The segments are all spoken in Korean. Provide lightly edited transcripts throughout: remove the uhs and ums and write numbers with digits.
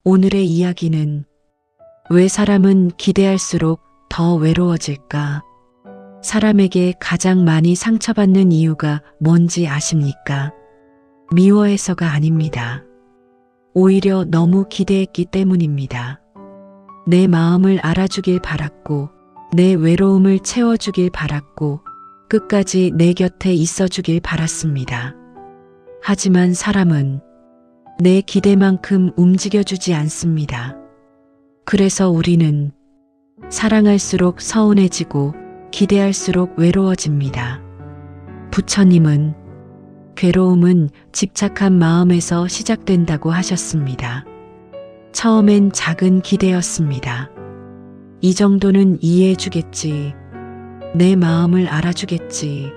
오늘의 이야기는 왜 사람은 기대할수록 더 외로워질까? 사람에게 가장 많이 상처받는 이유가 뭔지 아십니까? 미워해서가 아닙니다. 오히려 너무 기대했기 때문입니다. 내 마음을 알아주길 바랐고, 내 외로움을 채워주길 바랐고, 끝까지 내 곁에 있어주길 바랐습니다. 하지만 사람은 내 기대만큼 움직여주지 않습니다. 그래서 우리는 사랑할수록 서운해지고 기대할수록 외로워집니다. 부처님은 괴로움은 집착한 마음에서 시작된다고 하셨습니다. 처음엔 작은 기대였습니다. 이 정도는 이해해주겠지. 내 마음을 알아주겠지.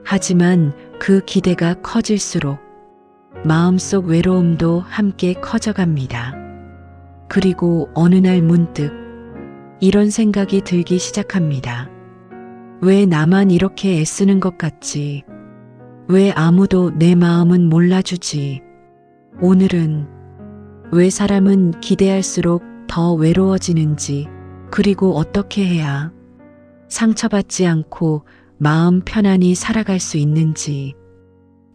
하지만 그 기대가 커질수록 마음속 외로움도 함께 커져갑니다. 그리고 어느 날 문득 이런 생각이 들기 시작합니다. 왜 나만 이렇게 애쓰는 것 같지? 왜 아무도 내 마음은 몰라주지? 오늘은 왜 사람은 기대할수록 더 외로워지는지, 그리고 어떻게 해야 상처받지 않고 마음 편안히 살아갈 수 있는지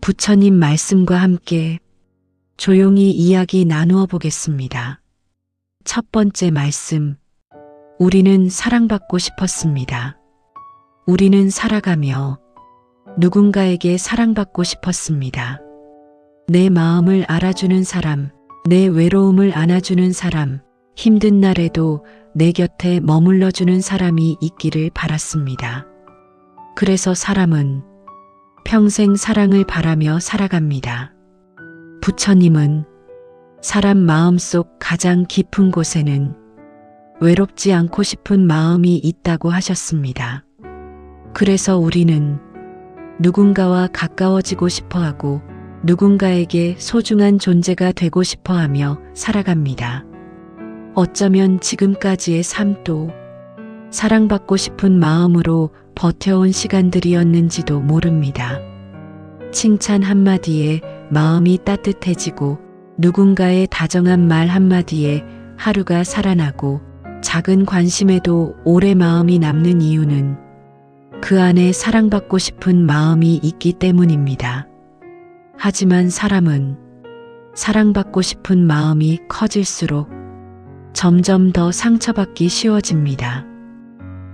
부처님 말씀과 함께 조용히 이야기 나누어 보겠습니다. 첫 번째 말씀. 우리는 사랑받고 싶었습니다. 우리는 살아가며 누군가에게 사랑받고 싶었습니다. 내 마음을 알아주는 사람, 내 외로움을 안아주는 사람, 힘든 날에도 내 곁에 머물러주는 사람이 있기를 바랐습니다. 그래서 사람은 평생 사랑을 바라며 살아갑니다. 부처님은 사람 마음속 가장 깊은 곳에는 외롭지 않고 싶은 마음이 있다고 하셨습니다. 그래서 우리는 누군가와 가까워지고 싶어하고 누군가에게 소중한 존재가 되고 싶어하며 살아갑니다. 어쩌면 지금까지의 삶도 사랑받고 싶은 마음으로 버텨온 시간들이었는지도 모릅니다. 칭찬 한마디에 마음이 따뜻해지고 누군가의 다정한 말 한마디에 하루가 살아나고 작은 관심에도 오래 마음이 남는 이유는 그 안에 사랑받고 싶은 마음이 있기 때문입니다. 하지만 사람은 사랑받고 싶은 마음이 커질수록 점점 더 상처받기 쉬워집니다.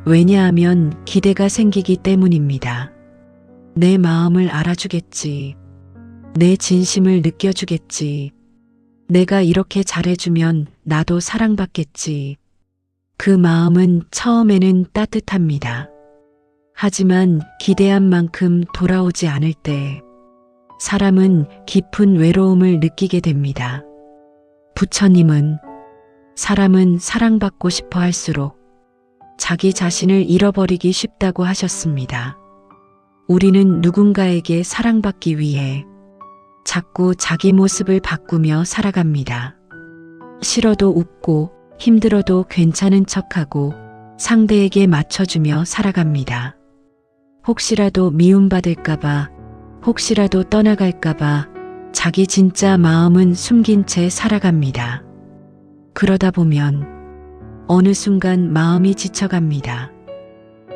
왜냐하면 기대가 생기기 때문입니다. 내 마음을 알아주겠지. 내 진심을 느껴주겠지. 내가 이렇게 잘해주면 나도 사랑받겠지. 그 마음은 처음에는 따뜻합니다. 하지만 기대한 만큼 돌아오지 않을 때 사람은 깊은 외로움을 느끼게 됩니다. 부처님은 사람은 사랑받고 싶어 할수록 자기 자신을 잃어버리기 쉽다고 하셨습니다. 우리는 누군가에게 사랑받기 위해 자꾸 자기 모습을 바꾸며 살아갑니다. 싫어도 웃고 힘들어도 괜찮은 척하고 상대에게 맞춰주며 살아갑니다. 혹시라도 미움받을까봐, 혹시라도 떠나갈까봐 자기 진짜 마음은 숨긴 채 살아갑니다. 그러다 보면 어느 순간 마음이 지쳐갑니다.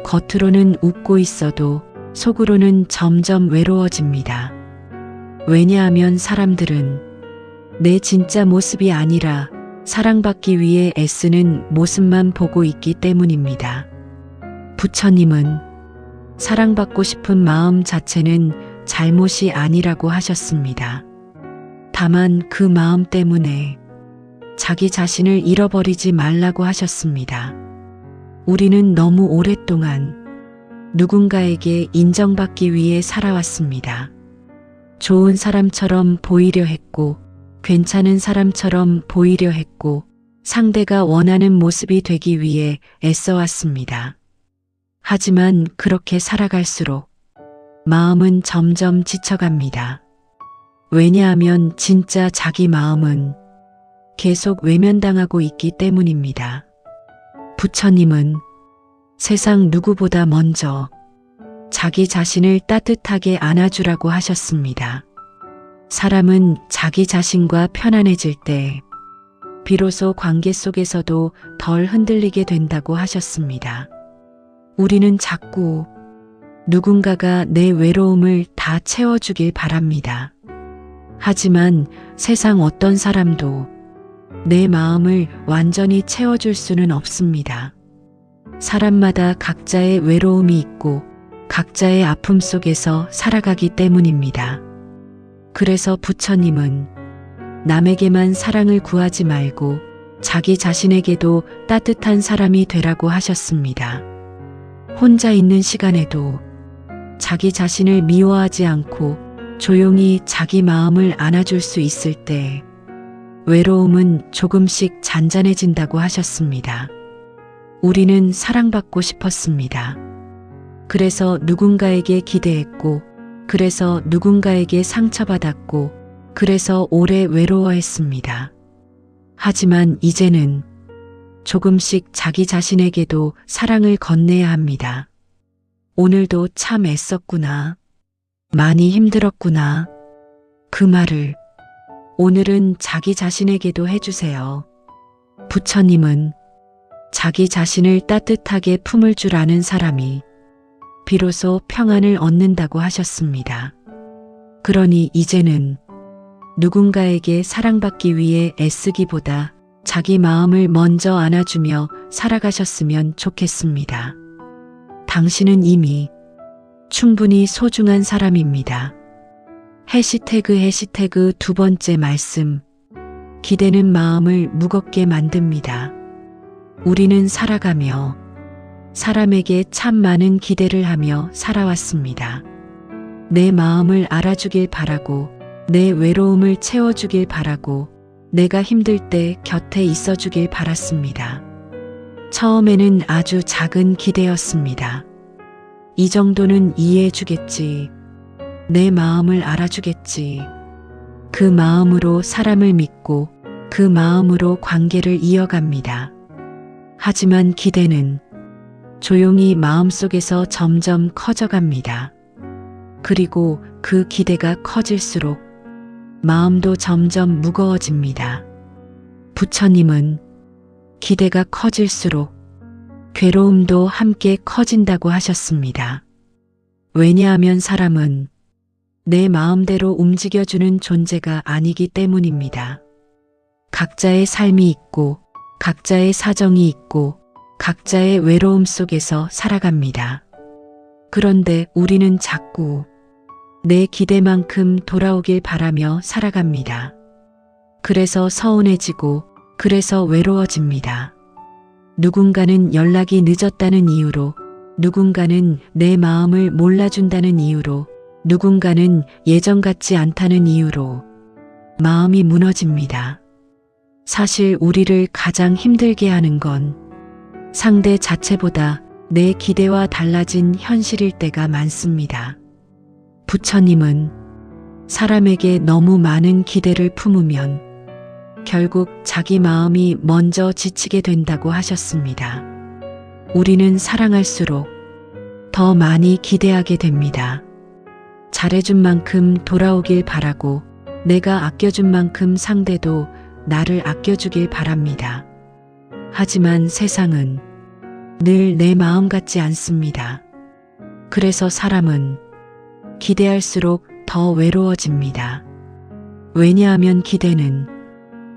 겉으로는 웃고 있어도 속으로는 점점 외로워집니다. 왜냐하면 사람들은 내 진짜 모습이 아니라 사랑받기 위해 애쓰는 모습만 보고 있기 때문입니다. 부처님은 사랑받고 싶은 마음 자체는 잘못이 아니라고 하셨습니다. 다만 그 마음 때문에 자기 자신을 잃어버리지 말라고 하셨습니다. 우리는 너무 오랫동안 누군가에게 인정받기 위해 살아왔습니다. 좋은 사람처럼 보이려 했고, 괜찮은 사람처럼 보이려 했고, 상대가 원하는 모습이 되기 위해 애써왔습니다. 하지만 그렇게 살아갈수록 마음은 점점 지쳐갑니다. 왜냐하면 진짜 자기 마음은 계속 외면당하고 있기 때문입니다. 부처님은 세상 누구보다 먼저 자기 자신을 따뜻하게 안아주라고 하셨습니다. 사람은 자기 자신과 편안해질 때 비로소 관계 속에서도 덜 흔들리게 된다고 하셨습니다. 우리는 자꾸 누군가가 내 외로움을 다 채워주길 바랍니다. 하지만 세상 어떤 사람도 내 마음을 완전히 채워줄 수는 없습니다. 사람마다 각자의 외로움이 있고 각자의 아픔 속에서 살아가기 때문입니다. 그래서 부처님은 남에게만 사랑을 구하지 말고 자기 자신에게도 따뜻한 사람이 되라고 하셨습니다. 혼자 있는 시간에도 자기 자신을 미워하지 않고 조용히 자기 마음을 안아줄 수 있을 때 외로움은 조금씩 잔잔해진다고 하셨습니다. 우리는 사랑받고 싶었습니다. 그래서 누군가에게 기대했고, 그래서 누군가에게 상처받았고, 그래서 오래 외로워했습니다. 하지만 이제는 조금씩 자기 자신에게도 사랑을 건네야 합니다. 오늘도 참 애썼구나. 많이 힘들었구나. 그 말을 오늘은 자기 자신에게도 해주세요. 부처님은 자기 자신을 따뜻하게 품을 줄 아는 사람이 비로소 평안을 얻는다고 하셨습니다. 그러니 이제는 누군가에게 사랑받기 위해 애쓰기보다 자기 마음을 먼저 안아주며 살아가셨으면 좋겠습니다. 당신은 이미 충분히 소중한 사람입니다. 해시태그 두 번째 말씀. 기대는 마음을 무겁게 만듭니다. 우리는 살아가며 사람에게 참 많은 기대를 하며 살아왔습니다. 내 마음을 알아주길 바라고, 내 외로움을 채워주길 바라고, 내가 힘들 때 곁에 있어주길 바랐습니다. 처음에는 아주 작은 기대였습니다. 이 정도는 이해해주겠지. 내 마음을 알아주겠지. 그 마음으로 사람을 믿고 그 마음으로 관계를 이어갑니다. 하지만 기대는 조용히 마음속에서 점점 커져갑니다. 그리고 그 기대가 커질수록 마음도 점점 무거워집니다. 부처님은 기대가 커질수록 괴로움도 함께 커진다고 하셨습니다. 왜냐하면 사람은 내 마음대로 움직여주는 존재가 아니기 때문입니다. 각자의 삶이 있고 각자의 사정이 있고 각자의 외로움 속에서 살아갑니다. 그런데 우리는 자꾸 내 기대만큼 돌아오길 바라며 살아갑니다. 그래서 서운해지고 그래서 외로워집니다. 누군가는 연락이 늦었다는 이유로, 누군가는 내 마음을 몰라준다는 이유로, 누군가는 예전 같지 않다는 이유로 마음이 무너집니다. 사실 우리를 가장 힘들게 하는 건 상대 자체보다 내 기대와 달라진 현실일 때가 많습니다. 부처님은 사람에게 너무 많은 기대를 품으면 결국 자기 마음이 먼저 지치게 된다고 하셨습니다. 우리는 사랑할수록 더 많이 기대하게 됩니다. 잘해준 만큼 돌아오길 바라고, 내가 아껴준 만큼 상대도 나를 아껴주길 바랍니다. 하지만 세상은 늘 내 마음 같지 않습니다. 그래서 사람은 기대할수록 더 외로워집니다. 왜냐하면 기대는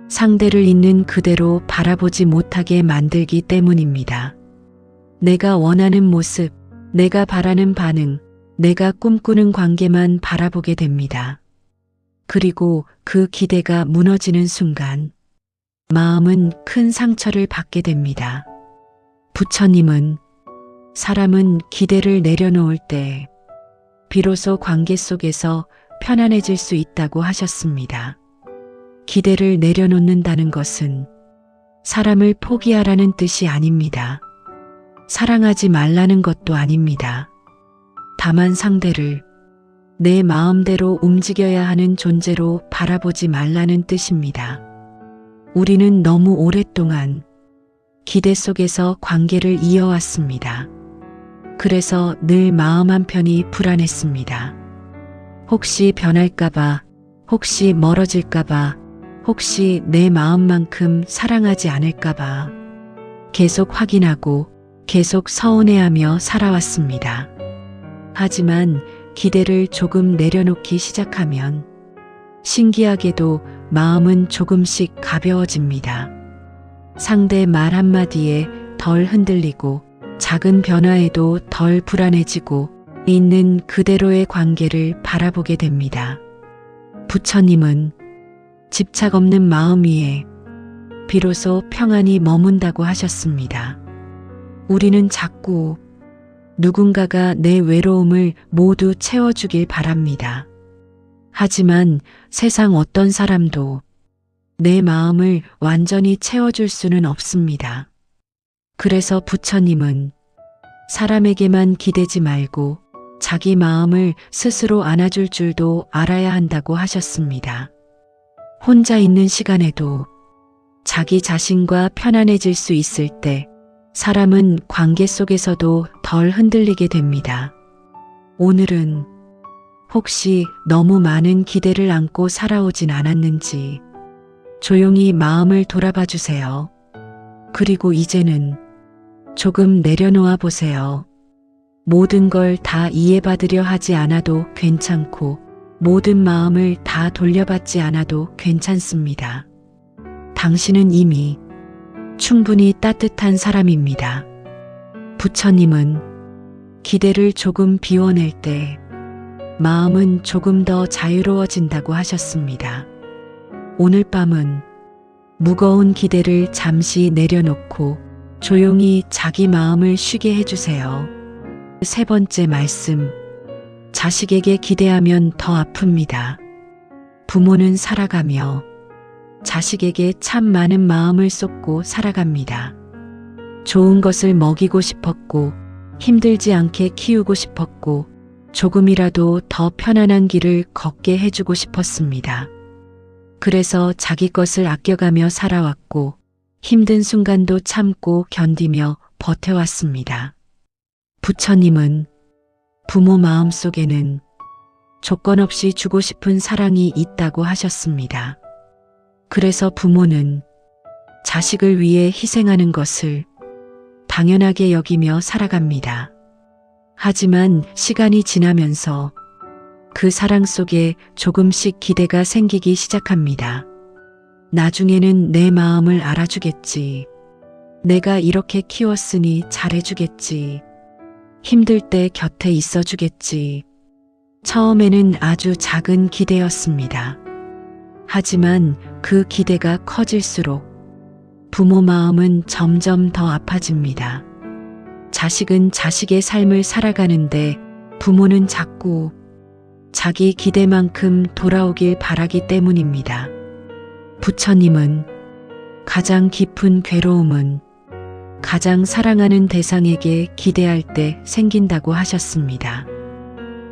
상대를 있는 그대로 바라보지 못하게 만들기 때문입니다. 내가 원하는 모습, 내가 바라는 반응, 내가 꿈꾸는 관계만 바라보게 됩니다. 그리고 그 기대가 무너지는 순간 마음은 큰 상처를 받게 됩니다. 부처님은 사람은 기대를 내려놓을 때 비로소 관계 속에서 편안해질 수 있다고 하셨습니다. 기대를 내려놓는다는 것은 사람을 포기하라는 뜻이 아닙니다. 사랑하지 말라는 것도 아닙니다. 다만 상대를 내 마음대로 움직여야 하는 존재로 바라보지 말라는 뜻입니다. 우리는 너무 오랫동안 기대 속에서 관계를 이어왔습니다. 그래서 늘 마음 한편이 불안했습니다. 혹시 변할까봐, 혹시 멀어질까봐, 혹시 내 마음만큼 사랑하지 않을까봐 계속 확인하고 계속 서운해하며 살아왔습니다. 하지만 기대를 조금 내려놓기 시작하면 신기하게도 마음은 조금씩 가벼워집니다. 상대 말 한마디에 덜 흔들리고 작은 변화에도 덜 불안해지고 있는 그대로의 관계를 바라보게 됩니다. 부처님은 집착 없는 마음 위에 비로소 평안이 머문다고 하셨습니다. 우리는 자꾸 누군가가 내 외로움을 모두 채워주길 바랍니다. 하지만 세상 어떤 사람도 내 마음을 완전히 채워줄 수는 없습니다. 그래서 부처님은 사람에게만 기대지 말고 자기 마음을 스스로 안아줄 줄도 알아야 한다고 하셨습니다. 혼자 있는 시간에도 자기 자신과 편안해질 수 있을 때 사람은 관계 속에서도 덜 흔들리게 됩니다. 오늘은 혹시 너무 많은 기대를 안고 살아오진 않았는지 조용히 마음을 돌아봐 주세요. 그리고 이제는 조금 내려놓아 보세요. 모든 걸 다 이해받으려 하지 않아도 괜찮고 모든 마음을 다 돌려받지 않아도 괜찮습니다. 당신은 이미 충분히 따뜻한 사람입니다. 부처님은 기대를 조금 비워낼 때 마음은 조금 더 자유로워진다고 하셨습니다. 오늘 밤은 무거운 기대를 잠시 내려놓고 조용히 자기 마음을 쉬게 해주세요. 세 번째 말씀. 자식에게 기대하면 더 아픕니다. 부모는 살아가며 자식에게 참 많은 마음을 쏟고 살아갑니다. 좋은 것을 먹이고 싶었고 힘들지 않게 키우고 싶었고 조금이라도 더 편안한 길을 걷게 해주고 싶었습니다. 그래서 자기 것을 아껴가며 살아왔고 힘든 순간도 참고 견디며 버텨왔습니다. 부처님은 부모 마음속에는 조건 없이 주고 싶은 사랑이 있다고 하셨습니다. 그래서 부모는 자식을 위해 희생하는 것을 당연하게 여기며 살아갑니다. 하지만 시간이 지나면서 그 사랑 속에 조금씩 기대가 생기기 시작합니다. 나중에는 내 마음을 알아주겠지. 내가 이렇게 키웠으니 잘해주겠지. 힘들 때 곁에 있어주겠지. 처음에는 아주 작은 기대였습니다. 하지만 그 기대가 커질수록 부모 마음은 점점 더 아파집니다. 자식은 자식의 삶을 살아가는데 부모는 자꾸 자기 기대만큼 돌아오길 바라기 때문입니다. 부처님은 가장 깊은 괴로움은 가장 사랑하는 대상에게 기대할 때 생긴다고 하셨습니다.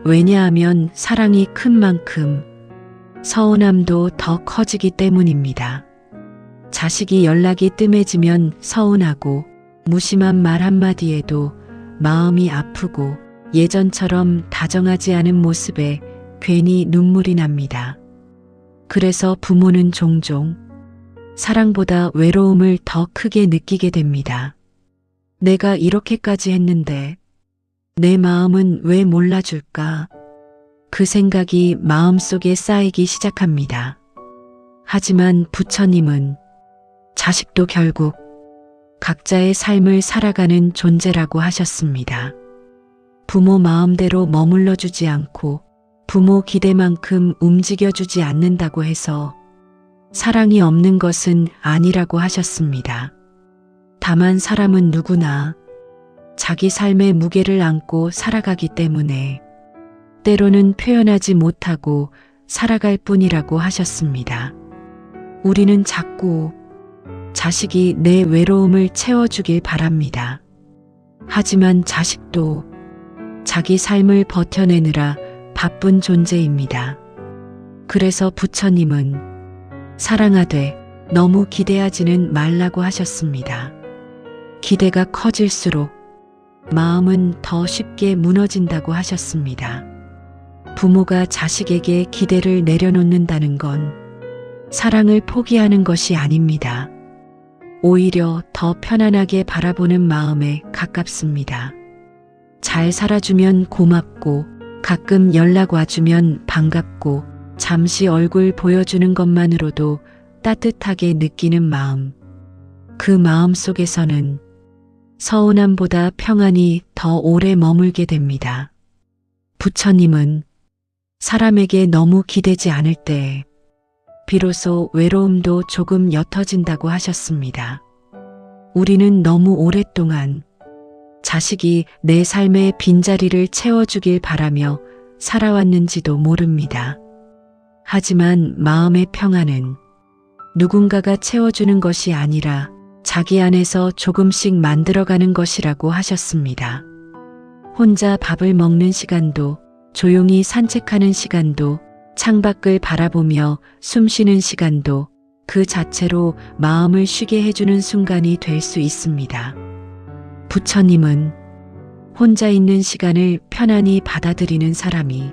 왜냐하면 사랑이 큰 만큼 서운함도 더 커지기 때문입니다. 자식이 연락이 뜸해지면 서운하고 무심한 말 한마디에도 마음이 아프고 예전처럼 다정하지 않은 모습에 괜히 눈물이 납니다. 그래서 부모는 종종 사랑보다 외로움을 더 크게 느끼게 됩니다. 내가 이렇게까지 했는데 내 마음은 왜 몰라줄까? 그 생각이 마음속에 쌓이기 시작합니다. 하지만 부처님은 자식도 결국 각자의 삶을 살아가는 존재라고 하셨습니다. 부모 마음대로 머물러 주지 않고 부모 기대만큼 움직여주지 않는다고 해서 사랑이 없는 것은 아니라고 하셨습니다. 다만 사람은 누구나 자기 삶의 무게를 안고 살아가기 때문에 때로는 표현하지 못하고 살아갈 뿐이라고 하셨습니다. 우리는 자꾸 자식이 내 외로움을 채워주길 바랍니다. 하지만 자식도 자기 삶을 버텨내느라 바쁜 존재입니다. 그래서 부처님은 사랑하되 너무 기대하지는 말라고 하셨습니다. 기대가 커질수록 마음은 더 쉽게 무너진다고 하셨습니다. 부모가 자식에게 기대를 내려놓는다는 건 사랑을 포기하는 것이 아닙니다. 오히려 더 편안하게 바라보는 마음에 가깝습니다. 잘 살아주면 고맙고, 가끔 연락 와주면 반갑고, 잠시 얼굴 보여주는 것만으로도 따뜻하게 느끼는 마음. 그 마음 속에서는 서운함보다 평안이 더 오래 머물게 됩니다. 부처님은 사람에게 너무 기대지 않을 때 비로소 외로움도 조금 옅어진다고 하셨습니다. 우리는 너무 오랫동안 자식이 내 삶의 빈자리를 채워주길 바라며 살아왔는지도 모릅니다. 하지만 마음의 평안은 누군가가 채워주는 것이 아니라 자기 안에서 조금씩 만들어가는 것이라고 하셨습니다. 혼자 밥을 먹는 시간도, 조용히 산책하는 시간도, 창밖을 바라보며 숨 쉬는 시간도 그 자체로 마음을 쉬게 해주는 순간이 될 수 있습니다. 부처님은 혼자 있는 시간을 편안히 받아들이는 사람이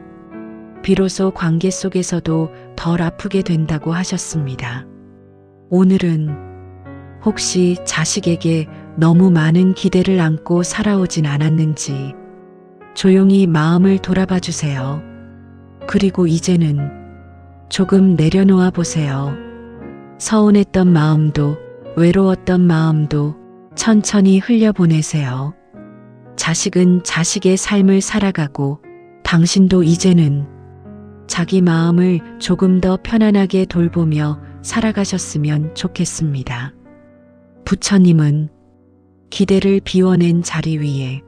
비로소 관계 속에서도 덜 아프게 된다고 하셨습니다. 오늘은 혹시 자식에게 너무 많은 기대를 안고 살아오진 않았는지 조용히 마음을 돌아봐 주세요. 그리고 이제는 조금 내려놓아 보세요. 서운했던 마음도, 외로웠던 마음도 천천히 흘려보내세요. 자식은 자식의 삶을 살아가고 당신도 이제는 자기 마음을 조금 더 편안하게 돌보며 살아가셨으면 좋겠습니다. 부처님은 기대를 비워낸 자리 위에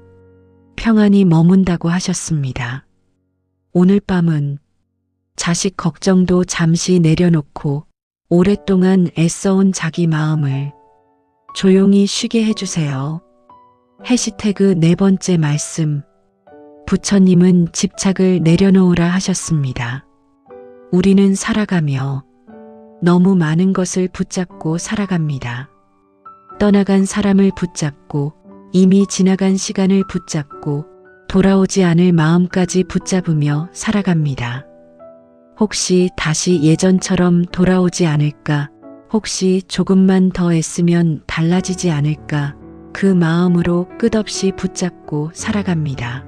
평안히 머문다고 하셨습니다. 오늘 밤은 자식 걱정도 잠시 내려놓고 오랫동안 애써온 자기 마음을 조용히 쉬게 해주세요. 해시태그 4번째 말씀. 부처님은 집착을 내려놓으라 하셨습니다. 우리는 살아가며 너무 많은 것을 붙잡고 살아갑니다. 떠나간 사람을 붙잡고, 이미 지나간 시간을 붙잡고, 돌아오지 않을 마음까지 붙잡으며 살아갑니다. 혹시 다시 예전처럼 돌아오지 않을까? 혹시 조금만 더 애쓰면 달라지지 않을까? 그 마음으로 끝없이 붙잡고 살아갑니다.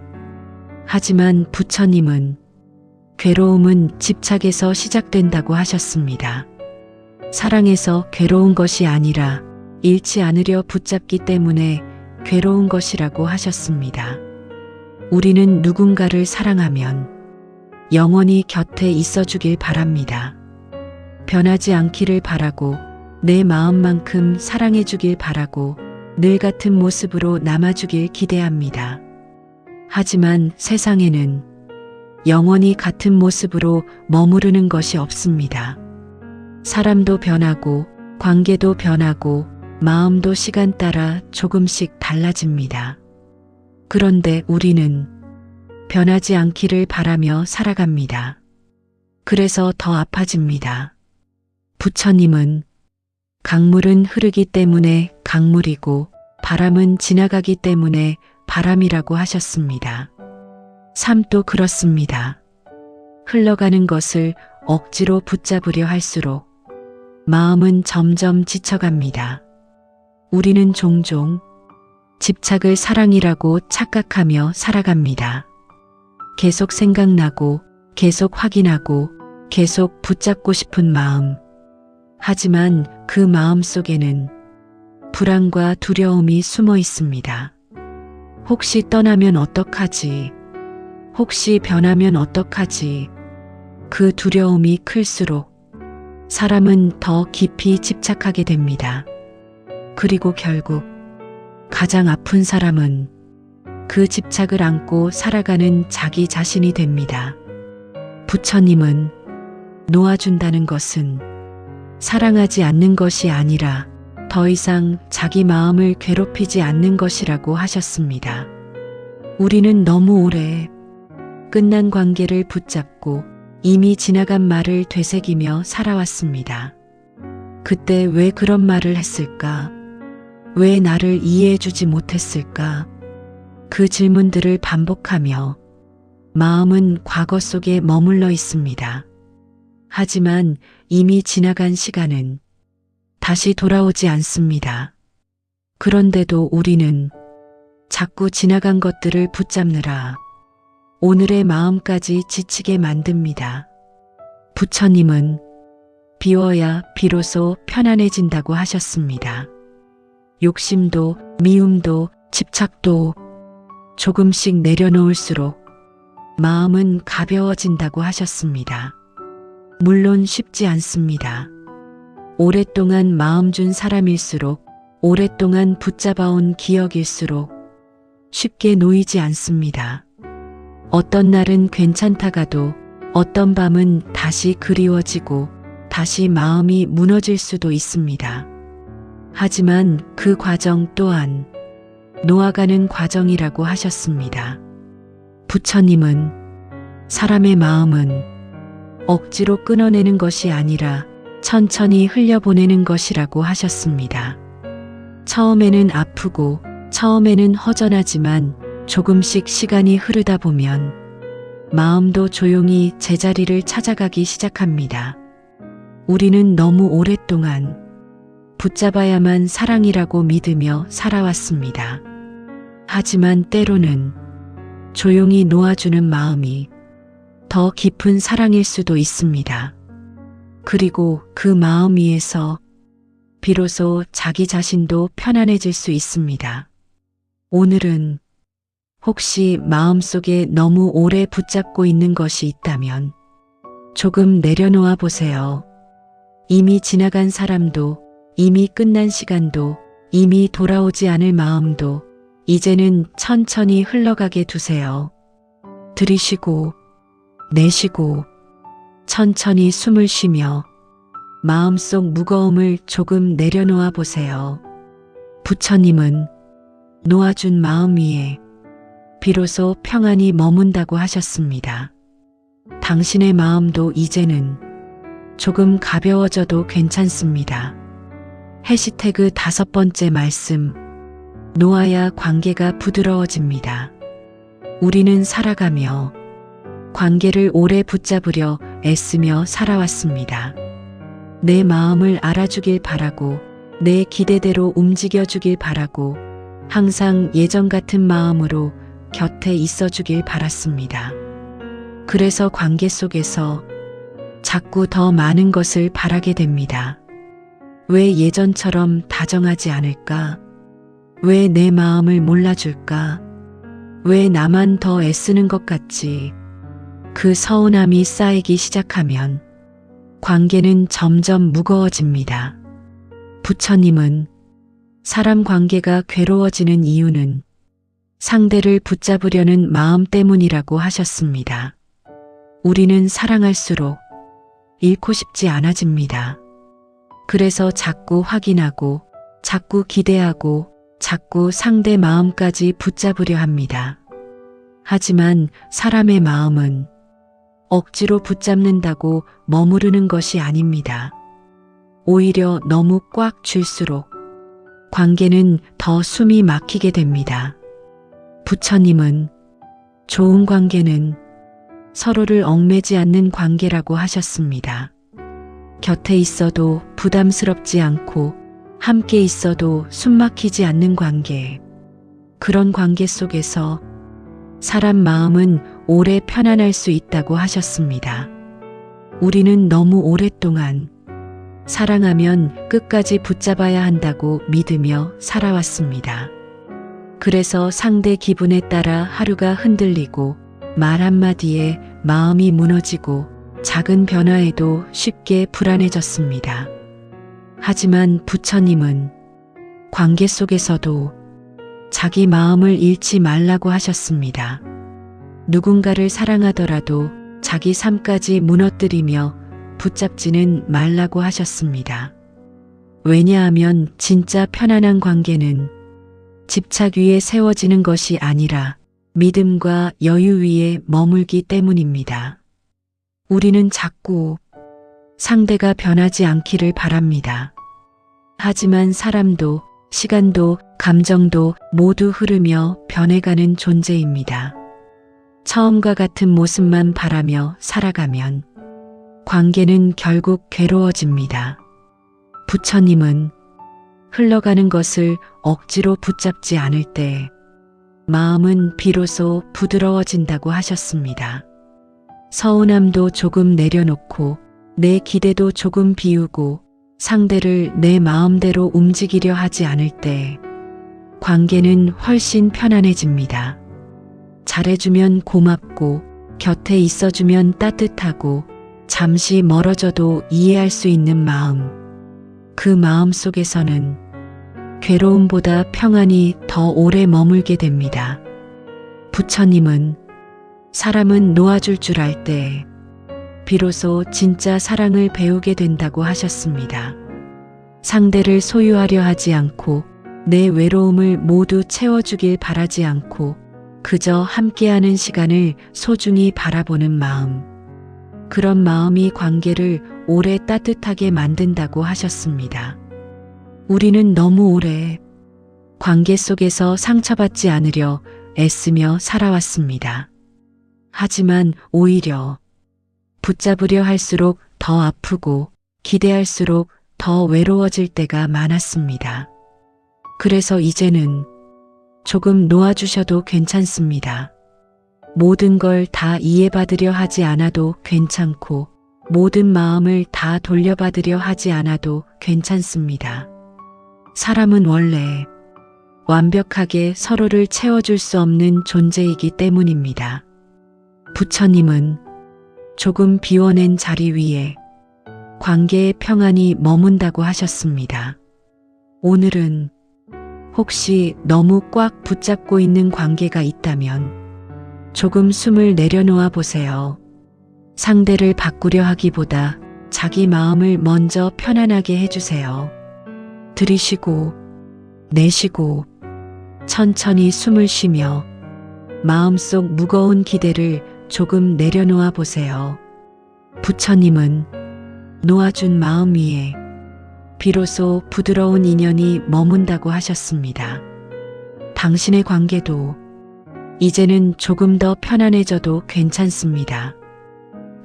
하지만 부처님은 괴로움은 집착에서 시작된다고 하셨습니다. 사랑에서 괴로운 것이 아니라 잃지 않으려 붙잡기 때문에 괴로운 것이라고 하셨습니다. 우리는 누군가를 사랑하면 영원히 곁에 있어 주길 바랍니다. 변하지 않기를 바라고, 내 마음만큼 사랑해 주길 바라고, 늘 같은 모습으로 남아주길 기대합니다. 하지만 세상에는 영원히 같은 모습으로 머무르는 것이 없습니다. 사람도 변하고, 관계도 변하고, 마음도 시간 따라 조금씩 달라집니다. 그런데 우리는 변하지 않기를 바라며 살아갑니다. 그래서 더 아파집니다. 부처님은 강물은 흐르기 때문에 강물이고, 바람은 지나가기 때문에 바람이라고 하셨습니다. 삶도 그렇습니다. 흘러가는 것을 억지로 붙잡으려 할수록 마음은 점점 지쳐갑니다. 우리는 종종 집착을 사랑이라고 착각하며 살아갑니다. 계속 생각나고, 계속 확인하고, 계속 붙잡고 싶은 마음. 하지만 그 마음 속에는 불안과 두려움이 숨어 있습니다. 혹시 떠나면 어떡하지? 혹시 변하면 어떡하지? 그 두려움이 클수록 사람은 더 깊이 집착하게 됩니다. 그리고 결국 가장 아픈 사람은 그 집착을 안고 살아가는 자기 자신이 됩니다. 부처님은 놓아준다는 것은 사랑하지 않는 것이 아니라 더 이상 자기 마음을 괴롭히지 않는 것이라고 하셨습니다. 우리는 너무 오래 끝난 관계를 붙잡고 이미 지나간 말을 되새기며 살아왔습니다. 그때 왜 그런 말을 했을까? 왜 나를 이해해주지 못했을까? 그 질문들을 반복하며 마음은 과거 속에 머물러 있습니다. 하지만 이미 지나간 시간은 다시 돌아오지 않습니다. 그런데도 우리는 자꾸 지나간 것들을 붙잡느라 오늘의 마음까지 지치게 만듭니다. 부처님은 비워야 비로소 편안해진다고 하셨습니다. 욕심도 미움도 집착도 조금씩 내려놓을수록 마음은 가벼워진다고 하셨습니다. 물론 쉽지 않습니다. 오랫동안 마음 준 사람일수록, 오랫동안 붙잡아온 기억일수록 쉽게 놓이지 않습니다. 어떤 날은 괜찮다가도 어떤 밤은 다시 그리워지고 다시 마음이 무너질 수도 있습니다. 하지만 그 과정 또한 놓아가는 과정이라고 하셨습니다. 부처님은 사람의 마음은 억지로 끊어내는 것이 아니라 천천히 흘려보내는 것이라고 하셨습니다. 처음에는 아프고 처음에는 허전하지만 조금씩 시간이 흐르다 보면 마음도 조용히 제자리를 찾아가기 시작합니다. 우리는 너무 오랫동안 붙잡아야만 사랑이라고 믿으며 살아왔습니다. 하지만 때로는 조용히 놓아주는 마음이 더 깊은 사랑일 수도 있습니다. 그리고 그 마음 위에서 비로소 자기 자신도 편안해질 수 있습니다. 오늘은 혹시 마음속에 너무 오래 붙잡고 있는 것이 있다면 조금 내려놓아 보세요. 이미 지나간 사람도, 이미 끝난 시간도, 이미 돌아오지 않을 마음도 이제는 천천히 흘러가게 두세요. 들이쉬고 내쉬고 천천히 숨을 쉬며 마음속 무거움을 조금 내려놓아 보세요. 부처님은 놓아준 마음 위에 비로소 평안이 머문다고 하셨습니다. 당신의 마음도 이제는 조금 가벼워져도 괜찮습니다. 해시태그 5번째 말씀, 놓아야 관계가 부드러워집니다. 우리는 살아가며 관계를 오래 붙잡으려 애쓰며 살아왔습니다. 내 마음을 알아주길 바라고 내 기대대로 움직여주길 바라고 항상 예전 같은 마음으로 곁에 있어주길 바랐습니다. 그래서 관계 속에서 자꾸 더 많은 것을 바라게 됩니다. 왜 예전처럼 다정하지 않을까? 왜 내 마음을 몰라줄까? 왜 나만 더 애쓰는 것 같지? 그 서운함이 쌓이기 시작하면 관계는 점점 무거워집니다. 부처님은 사람 관계가 괴로워지는 이유는 상대를 붙잡으려는 마음 때문이라고 하셨습니다. 우리는 사랑할수록 잃고 싶지 않아집니다. 그래서 자꾸 확인하고, 자꾸 기대하고, 자꾸 상대 마음까지 붙잡으려 합니다. 하지만 사람의 마음은 억지로 붙잡는다고 머무르는 것이 아닙니다. 오히려 너무 꽉 쥘수록 관계는 더 숨이 막히게 됩니다. 부처님은 좋은 관계는 서로를 얽매지 않는 관계라고 하셨습니다. 곁에 있어도 부담스럽지 않고 함께 있어도 숨막히지 않는 관계. 그런 관계 속에서 사람 마음은 오래 편안할 수 있다고 하셨습니다. 우리는 너무 오랫동안 사랑하면 끝까지 붙잡아야 한다고 믿으며 살아왔습니다. 그래서 상대 기분에 따라 하루가 흔들리고 말 한마디에 마음이 무너지고 작은 변화에도 쉽게 불안해졌습니다. 하지만 부처님은 관계 속에서도 자기 마음을 잃지 말라고 하셨습니다. 누군가를 사랑하더라도 자기 삶까지 무너뜨리며 붙잡지는 말라고 하셨습니다. 왜냐하면 진짜 편안한 관계는 집착 위에 세워지는 것이 아니라 믿음과 여유 위에 머물기 때문입니다. 우리는 자꾸 상대가 변하지 않기를 바랍니다. 하지만 사람도, 시간도, 감정도 모두 흐르며 변해가는 존재입니다. 처음과 같은 모습만 바라며 살아가면 관계는 결국 괴로워집니다. 부처님은 흘러가는 것을 억지로 붙잡지 않을 때 마음은 비로소 부드러워진다고 하셨습니다. 서운함도 조금 내려놓고 내 기대도 조금 비우고 상대를 내 마음대로 움직이려 하지 않을 때 관계는 훨씬 편안해집니다. 잘해주면 고맙고 곁에 있어주면 따뜻하고 잠시 멀어져도 이해할 수 있는 마음. 그 마음 속에서는 괴로움보다 평안이 더 오래 머물게 됩니다. 부처님은 사람은 놓아줄 줄 알 때 비로소 진짜 사랑을 배우게 된다고 하셨습니다. 상대를 소유하려 하지 않고 내 외로움을 모두 채워주길 바라지 않고 그저 함께하는 시간을 소중히 바라보는 마음. 그런 마음이 관계를 오래 따뜻하게 만든다고 하셨습니다. 우리는 너무 오래 관계 속에서 상처받지 않으려 애쓰며 살아왔습니다. 하지만 오히려 붙잡으려 할수록 더 아프고 기대할수록 더 외로워질 때가 많았습니다. 그래서 이제는 조금 놓아주셔도 괜찮습니다. 모든 걸 다 이해받으려 하지 않아도 괜찮고 모든 마음을 다 돌려받으려 하지 않아도 괜찮습니다. 사람은 원래 완벽하게 서로를 채워줄 수 없는 존재이기 때문입니다. 부처님은 조금 비워낸 자리 위에 관계의 평안이 머문다고 하셨습니다. 오늘은 혹시 너무 꽉 붙잡고 있는 관계가 있다면 조금 숨을 내려놓아 보세요. 상대를 바꾸려 하기보다 자기 마음을 먼저 편안하게 해주세요. 들이쉬고 내쉬고 천천히 숨을 쉬며 마음속 무거운 기대를 조금 내려놓아 보세요. 부처님은 놓아준 마음 위에 비로소 부드러운 인연이 머문다고 하셨습니다. 당신의 관계도 이제는 조금 더 편안해져도 괜찮습니다.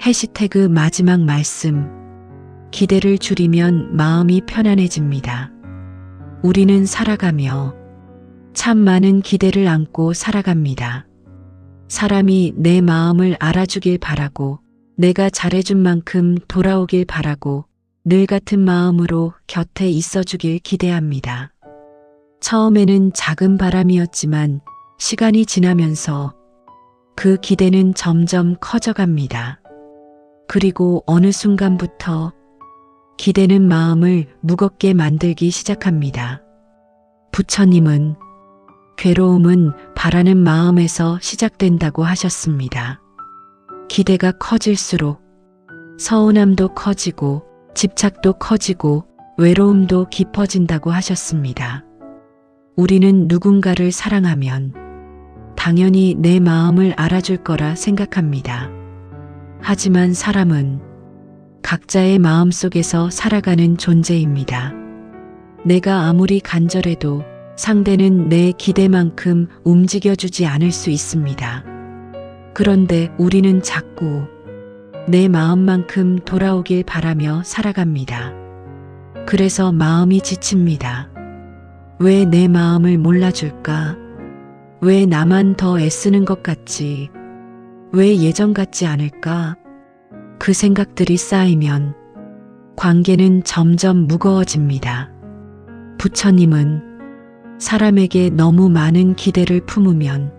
해시태그 마지막 말씀. 기대를 줄이면 마음이 편안해집니다. 우리는 살아가며 참 많은 기대를 안고 살아갑니다. 사람이 내 마음을 알아주길 바라고 내가 잘해준 만큼 돌아오길 바라고 늘 같은 마음으로 곁에 있어주길 기대합니다. 처음에는 작은 바람이었지만 시간이 지나면서 그 기대는 점점 커져갑니다. 그리고 어느 순간부터 기대는 마음을 무겁게 만들기 시작합니다. 부처님은 괴로움은 바라는 마음에서 시작된다고 하셨습니다. 기대가 커질수록 서운함도 커지고 집착도 커지고 외로움도 깊어진다고 하셨습니다. 우리는 누군가를 사랑하면 당연히 내 마음을 알아줄 거라 생각합니다. 하지만 사람은 각자의 마음 속에서 살아가는 존재입니다. 내가 아무리 간절해도 상대는 내 기대만큼 움직여주지 않을 수 있습니다. 그런데 우리는 자꾸 내 마음만큼 돌아오길 바라며 살아갑니다. 그래서 마음이 지칩니다. 왜 내 마음을 몰라줄까? 왜 나만 더 애쓰는 것 같지? 왜 예전 같지 않을까? 그 생각들이 쌓이면 관계는 점점 무거워집니다. 부처님은 사람에게 너무 많은 기대를 품으면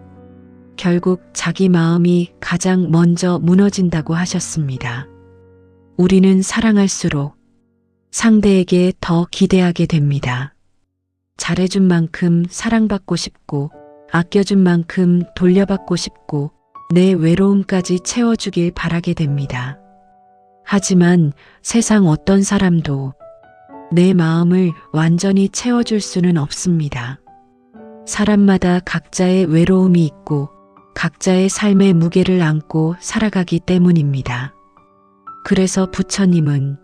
결국 자기 마음이 가장 먼저 무너진다고 하셨습니다. 우리는 사랑할수록 상대에게 더 기대하게 됩니다. 잘해준 만큼 사랑받고 싶고 아껴준 만큼 돌려받고 싶고 내 외로움까지 채워주길 바라게 됩니다. 하지만 세상 어떤 사람도 내 마음을 완전히 채워줄 수는 없습니다. 사람마다 각자의 외로움이 있고 각자의 삶의 무게를 안고 살아가기 때문입니다. 그래서 부처님은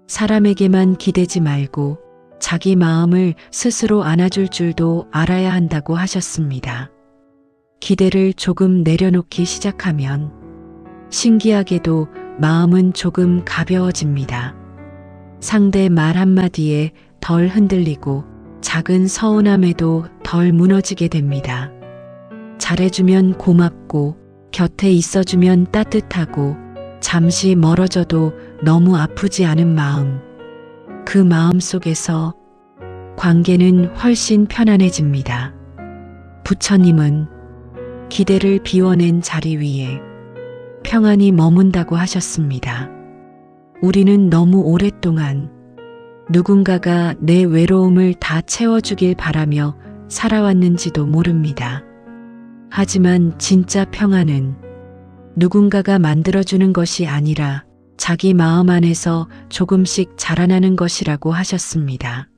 사람에게만 기대지 말고 자기 마음을 스스로 안아줄 줄도 알아야 한다고 하셨습니다. 기대를 조금 내려놓기 시작하면 신기하게도 마음은 조금 가벼워집니다. 상대 말 한마디에 덜 흔들리고 작은 서운함에도 덜 무너지게 됩니다. 잘해주면 고맙고 곁에 있어주면 따뜻하고 잠시 멀어져도 너무 아프지 않은 마음. 그 마음 속에서 관계는 훨씬 편안해집니다. 부처님은 기대를 비워낸 자리 위에 평안히 머문다고 하셨습니다. 우리는 너무 오랫동안 누군가가 내 외로움을 다 채워주길 바라며 살아왔는지도 모릅니다. 하지만 진짜 평안은 누군가가 만들어주는 것이 아니라 자기 마음 안에서 조금씩 자라나는 것이라고 하셨습니다.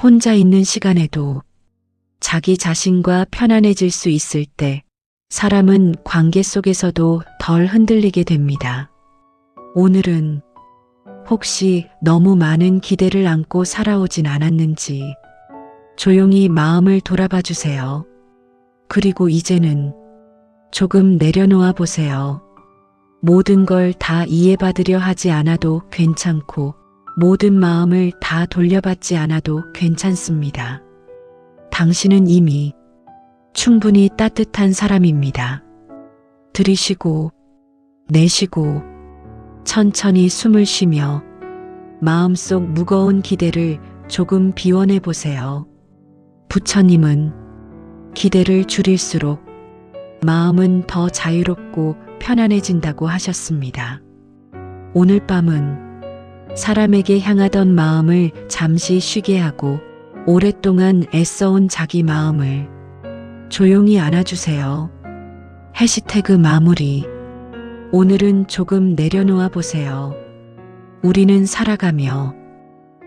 혼자 있는 시간에도 자기 자신과 편안해질 수 있을 때 사람은 관계 속에서도 덜 흔들리게 됩니다. 오늘은 혹시 너무 많은 기대를 안고 살아오진 않았는지 조용히 마음을 돌아봐 주세요. 그리고 이제는 조금 내려놓아 보세요. 모든 걸 다 이해받으려 하지 않아도 괜찮고 모든 마음을 다 돌려받지 않아도 괜찮습니다. 당신은 이미 충분히 따뜻한 사람입니다. 들이쉬고 내쉬고 천천히 숨을 쉬며 마음속 무거운 기대를 조금 비워내 보세요. 부처님은 기대를 줄일수록 마음은 더 자유롭고 편안해진다고 하셨습니다. 오늘 밤은 사람에게 향하던 마음을 잠시 쉬게 하고 오랫동안 애써온 자기 마음을 조용히 안아주세요. 해시태그 마무리. 오늘은 조금 내려놓아 보세요. 우리는 살아가며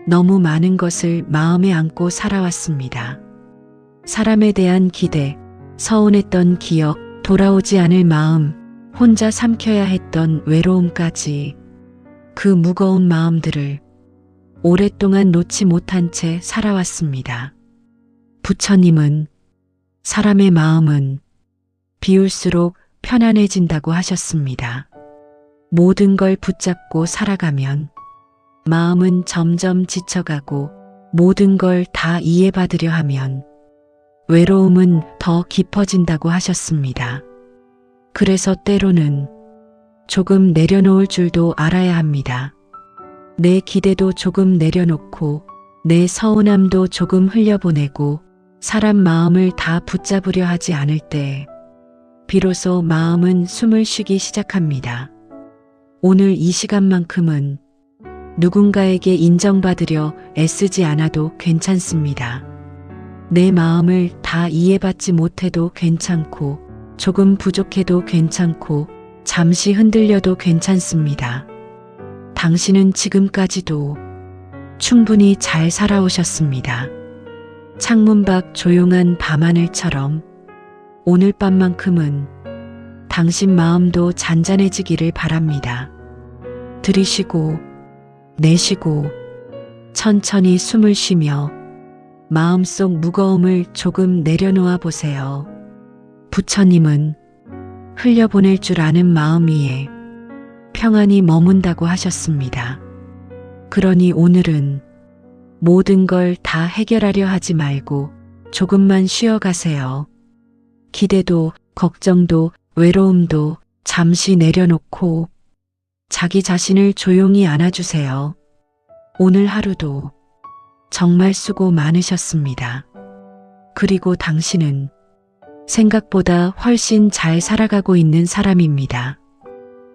너무 많은 것을 마음에 안고 살아왔습니다. 사람에 대한 기대, 서운했던 기억, 돌아오지 않을 마음, 혼자 삼켜야 했던 외로움까지 그 무거운 마음들을 오랫동안 놓지 못한 채 살아왔습니다. 부처님은 사람의 마음은 비울수록 편안해진다고 하셨습니다. 모든 걸 붙잡고 살아가면 마음은 점점 지쳐가고 모든 걸 다 이해받으려 하면 외로움은 더 깊어진다고 하셨습니다. 그래서 때로는 조금 내려놓을 줄도 알아야 합니다. 내 기대도 조금 내려놓고 내 서운함도 조금 흘려보내고 사람 마음을 다 붙잡으려 하지 않을 때 비로소 마음은 숨을 쉬기 시작합니다. 오늘 이 시간만큼은 누군가에게 인정받으려 애쓰지 않아도 괜찮습니다. 내 마음을 다 이해받지 못해도 괜찮고 조금 부족해도 괜찮고 잠시 흔들려도 괜찮습니다. 당신은 지금까지도 충분히 잘 살아오셨습니다. 창문 밖 조용한 밤하늘처럼 오늘 밤만큼은 당신 마음도 잔잔해지기를 바랍니다. 들이쉬고 내쉬고 천천히 숨을 쉬며 마음속 무거움을 조금 내려놓아 보세요. 부처님은 흘려보낼 줄 아는 마음 위에 평안히 머문다고 하셨습니다. 그러니 오늘은 모든 걸 다 해결하려 하지 말고 조금만 쉬어가세요. 기대도, 걱정도, 외로움도 잠시 내려놓고 자기 자신을 조용히 안아주세요. 오늘 하루도 정말 수고 많으셨습니다. 그리고 당신은 생각보다 훨씬 잘 살아가고 있는 사람입니다.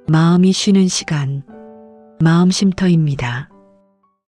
마음이 쉬는 시간, 마음 쉼터입니다.